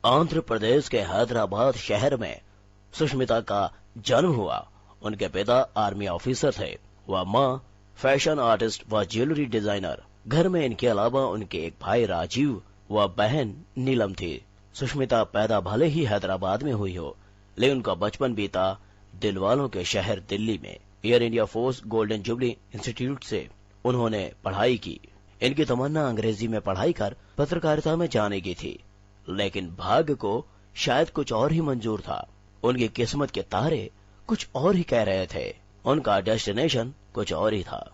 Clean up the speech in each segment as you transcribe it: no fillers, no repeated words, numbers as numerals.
आंध्र प्रदेश के हैदराबाद शहर में सुष्मिता का जन्म हुआ। उनके पिता आर्मी ऑफिसर थे, वह माँ फैशन आर्टिस्ट व ज्वेलरी डिजाइनर। घर में इनके अलावा उनके एक भाई राजीव व बहन नीलम थी। सुष्मिता पैदा भले ही हैदराबाद में हुई हो, लेकिन उनका बचपन बीता दिलवालों के शहर दिल्ली में। Air India force golden jubilee institute से उन्होंने पढ़ाई की। इनकी तमन्ना अंग्रेजी में पढ़ाई कर पत्रकारिता में जाने की थी, लेकिन भाग्य को शायद कुछ और ही मंजूर था। उनकी किस्मत के तारे कुछ और ही कह रहे थे, उनका डेस्टिनेशन कुछ और ही था।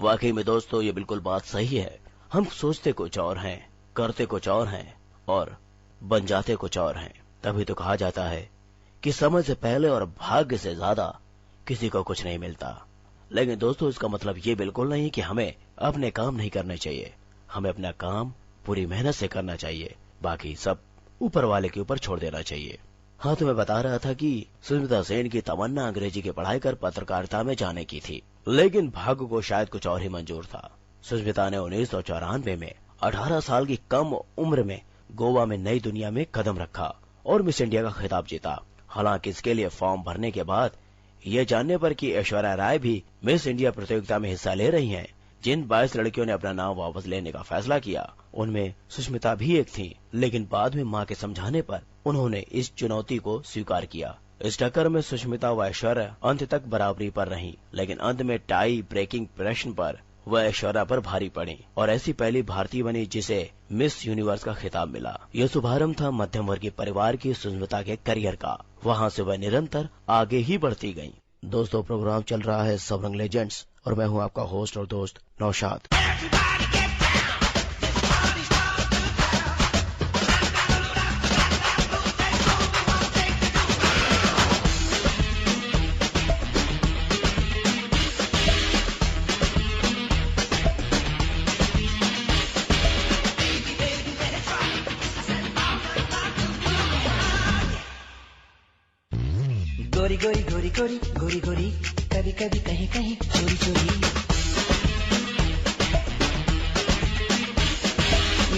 वाकई में दोस्तों, ये बिल्कुल बात सही है। हम सोचते कुछ और हैं, करते कुछ और हैं और बन जाते कुछ और हैं। तभी तो कहा जाता है कि समय से पहले और भाग्य से ज्यादा किसी को कुछ नहीं मिलता। लेकिन दोस्तों, इसका मतलब ये बिल्कुल नहीं कि हमें अपने काम नहीं करने चाहिए। हमें अपना काम पूरी मेहनत से करना चाहिए, बाकी सब ऊपर वाले के ऊपर छोड़ देना चाहिए। हाँ, तो मैं बता रहा था कि सुष्मिता सेन की तमन्ना अंग्रेजी की पढ़ाई कर पत्रकारिता में जाने की थी, लेकिन भाग्य को शायद कुछ और ही मंजूर था। सुष्मिता ने 1994 में 18 साल की कम उम्र में गोवा में नई दुनिया में कदम रखा और मिस इंडिया का खिताब जीता। हालांकि इसके लिए फॉर्म भरने के बाद ये जानने पर कि ऐश्वर्या राय भी मिस इंडिया प्रतियोगिता में हिस्सा ले रही हैं, जिन 22 लड़कियों ने अपना नाम वापस लेने का फैसला किया, उनमें सुष्मिता भी एक थी। लेकिन बाद में मां के समझाने पर उन्होंने इस चुनौती को स्वीकार किया। इस टक्कर में सुष्मिता व ऐश्वर्या अंत तक बराबरी पर रहीं, लेकिन अंत में टाई ब्रेकिंग प्रश्न पर वह ऐश्वर्या पर भारी पड़ी और ऐसी पहली भारतीय बनी जिसे मिस यूनिवर्स का खिताब मिला। यह शुभारंभ था मध्यम वर्गीय परिवार की सुष्मिता के करियर का। वहां से वह निरंतर आगे ही बढ़ती गयी। दोस्तों, प्रोग्राम चल रहा है सब रंग लेजेंड्स और मैं हूं आपका होस्ट और दोस्त नौशाद। गोरी गोरी गोरी गोरी गोरी गोरी, कभी कभी कहीं कहीं चोरी चोरी।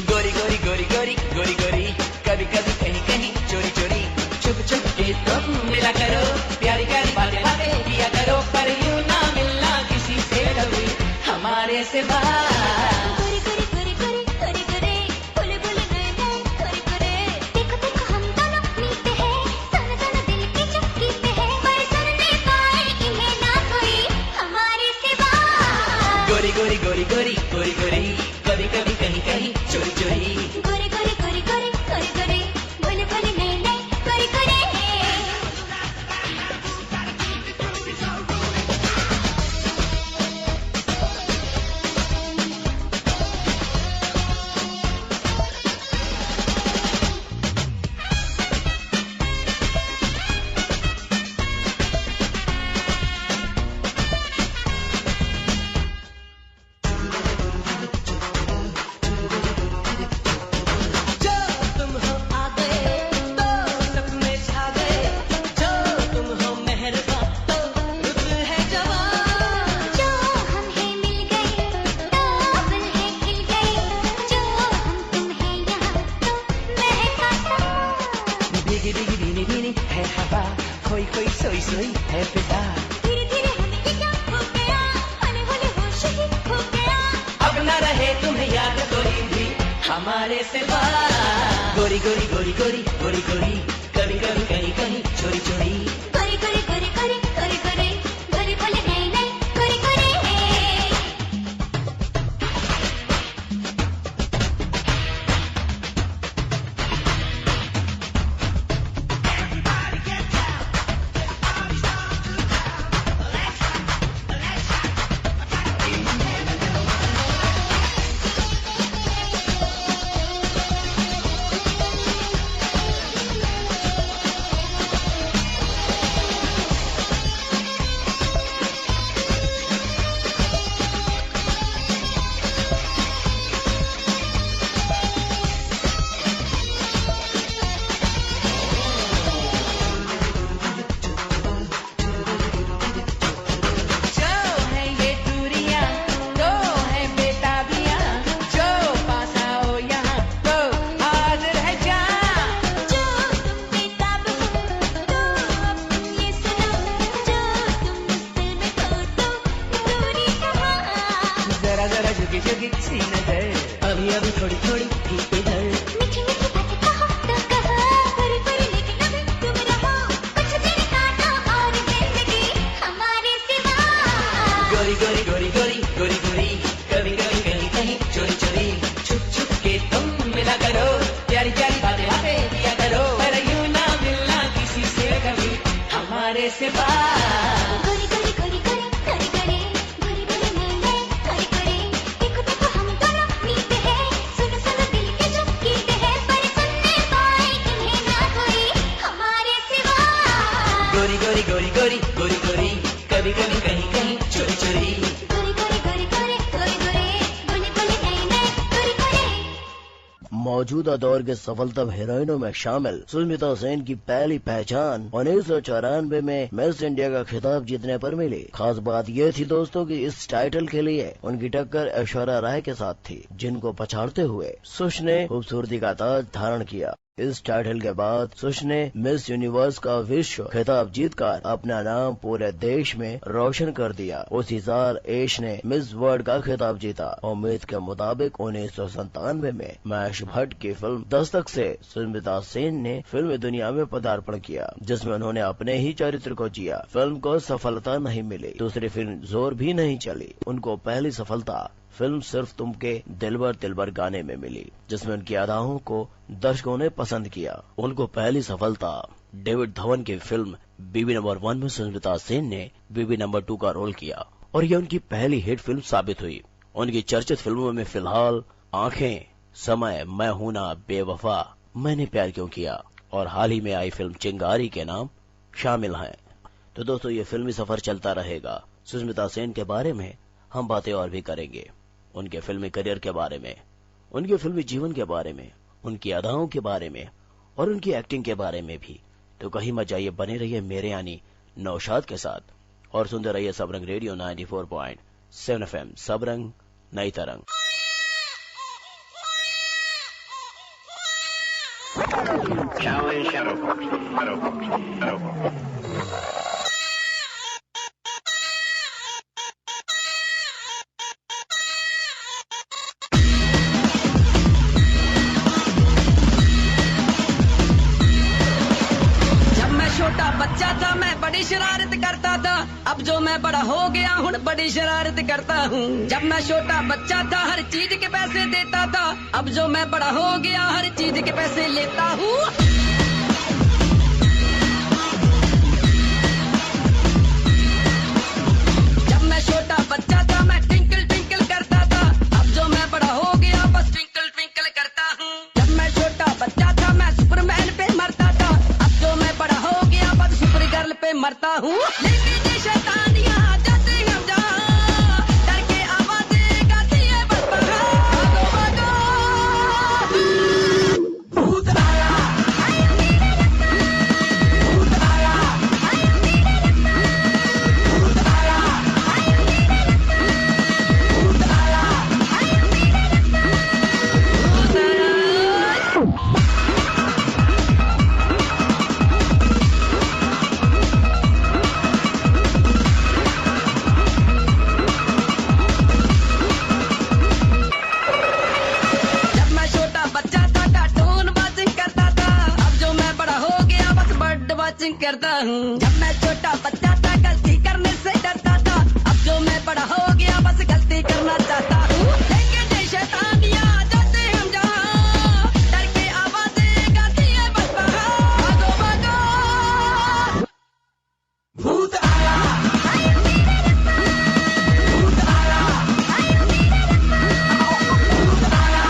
गोरी गोरी गोरी गोरी गोरी गोरी, कभी कभी कहीं कहीं चोरी चोरी। छुप छुप के तुम मिला करो, प्यारी प्यारी बातें बातें किया करो, पर यूं ना मिलना किसी से कभी हमारे सिवा। गोरी गोरी गोरी गोरी गोरी गोरी, कभी कभी कहीं कहीं चोरी चोरी। गोरी गोरी गोरी गोरी गोरी गोरी, भोले भोले नए नए गोरी गोरी। है हवा, कोई कोई सोई सोई है फिजा। धीरे धीरे हमें क्या हो गया, हले हले होश ही खो गया। अब न रहे तुम्हें याद कोई भी हमारे सिवा। गोरी गोरी गोरी गोरी गोरी गोरी, कभी कभी कहीं कहीं चोरी चोरी। गोरी गोरी गोरी गोरी गोरी गोरी, गोरी बोले नहीं नहीं गोरी गोरी। कभी थोड़ी थोड़ी भी इधर मीठी मीठी बातें कहो तो कहो पूरी पूरी लेकिन अभी तुम रहो कुछ दिन काटो और जिंदगी हमारे सिवा गोरी गोरी गोरी गोरी गोरी गोरी कभी कभी कहीं कहीं चोरी चोरी छुप छुप के तुम मिला करो प्यारी प्यारी बातें हमें दिया करो पर यूं ना मिलना किसी से कभी हमारे सिवा गोरी गोरी गोरी गोरी गोरी गोरी गोरी गोरी नैने गोरी गोरी देखो देखो हम दोनों मीते हैं सुनो सुनो दिल के जो गीत है पर सुनने पाए इन्हें ना कोई हमारे सिवा गोरी गोरी गोरी गोरी गोरी गोरी कभी कभी कहीं कहीं चोरी चोरी गोरी गोरी गोरी गोरी गोरी गोरी गोली गोली नैने गोरी गोरी। मौजूदा दौर के सफलतम हीरोइनों में शामिल सुष्मिता सेन की पहली पहचान 1994 में मिस इंडिया का खिताब जीतने पर मिली। खास बात यह थी दोस्तों कि इस टाइटल के लिए उनकी टक्कर ऐश्वर्या राय के साथ थी, जिनको पछाड़ते हुए सुष ने खूबसूरती का ताज धारण किया। इस टाइटल के बाद सुष ने मिस यूनिवर्स का विश्व खिताब जीतकर अपना नाम पूरे देश में रोशन कर दिया। उसी साल ऐश ने मिस वर्ल्ड का खिताब जीता। उम्मीद के मुताबिक 1997 में महेश भट्ट की फिल्म दस्तक से सुष्मिता सेन ने फिल्म दुनिया में पदार्पण किया, जिसमें उन्होंने अपने ही चरित्र को जिया। फिल्म को सफलता नहीं मिली, दूसरी फिल्म जोर भी नहीं चली। उनको पहली सफलता फिल्म सिर्फ तुम के दिलबर दिलबर गाने में मिली, जिसमें उनकी अदाओं को दर्शकों ने पसंद किया। उनको पहली सफलता डेविड धवन की फिल्म बीबी नंबर 1 में सुष्मिता सेन ने बीबी नंबर 2 का रोल किया और यह उनकी पहली हिट फिल्म साबित हुई। उनकी चर्चित फिल्मों में फिलहाल आंखें, समय, मैं हूं ना, बेवफा, मैंने प्यार क्यों किया और हाल ही में आई फिल्म चिंगारी के नाम शामिल हैं। तो दोस्तों ये फिल्मी सफर चलता रहेगा। सुष्मिता सेन के बारे में हम बातें और भी करेंगे, उनके फिल्मी करियर के बारे में, उनके फिल्मी जीवन के बारे में, उनकी अदाओं के बारे में और उनकी एक्टिंग के बारे में भी। तो कहीं मत जाइए, बने रहिए मेरे यानी नौशाद के साथ और सुनते रहिए सबरंग रेडियो 94.7 FM। सबरंग नई तरंग। छोटा बच्चा था मैं बड़ी शरारत करता था, अब जो मैं बड़ा हो गया हूँ बड़ी शरारत करता हूँ। जब मैं छोटा बच्चा था हर चीज के पैसे देता था, अब जो मैं बड़ा हो गया हर चीज के पैसे लेता हूँ। जब मैं छोटा बच्चा था मैं ट्विंकल ट्विंकल करता था, अब जो मैं बड़ा हो गया बस ट्विंकल ट्विंकल करता हूँ। जब मैं छोटा बच्चा था मैं सुपरमैन पे मरता था, अब जो मैं बड़ा हो गया बस सुपर गर्ल पे मरता हूँ। लेकिन ये शैतानियाँ जाते हम जहाँ, डर के आवाजें गाती है बस भागो भागो, भूत आया, भूत आया, भूत आया, भूत आया, भूत आया। करता हूँ। जब मैं छोटा बच्चा था गलती करने से डरता था, अब जो मैं बड़ा हो गया बस गलती करना चाहता हूँ। लेकिन ये शैतानियाँ जाते हम जहाँ, डर के आवाजें गाती है बस भागो भागो, भूत आया, भूत आया, भूत आया, भूत आया।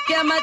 क्या मैं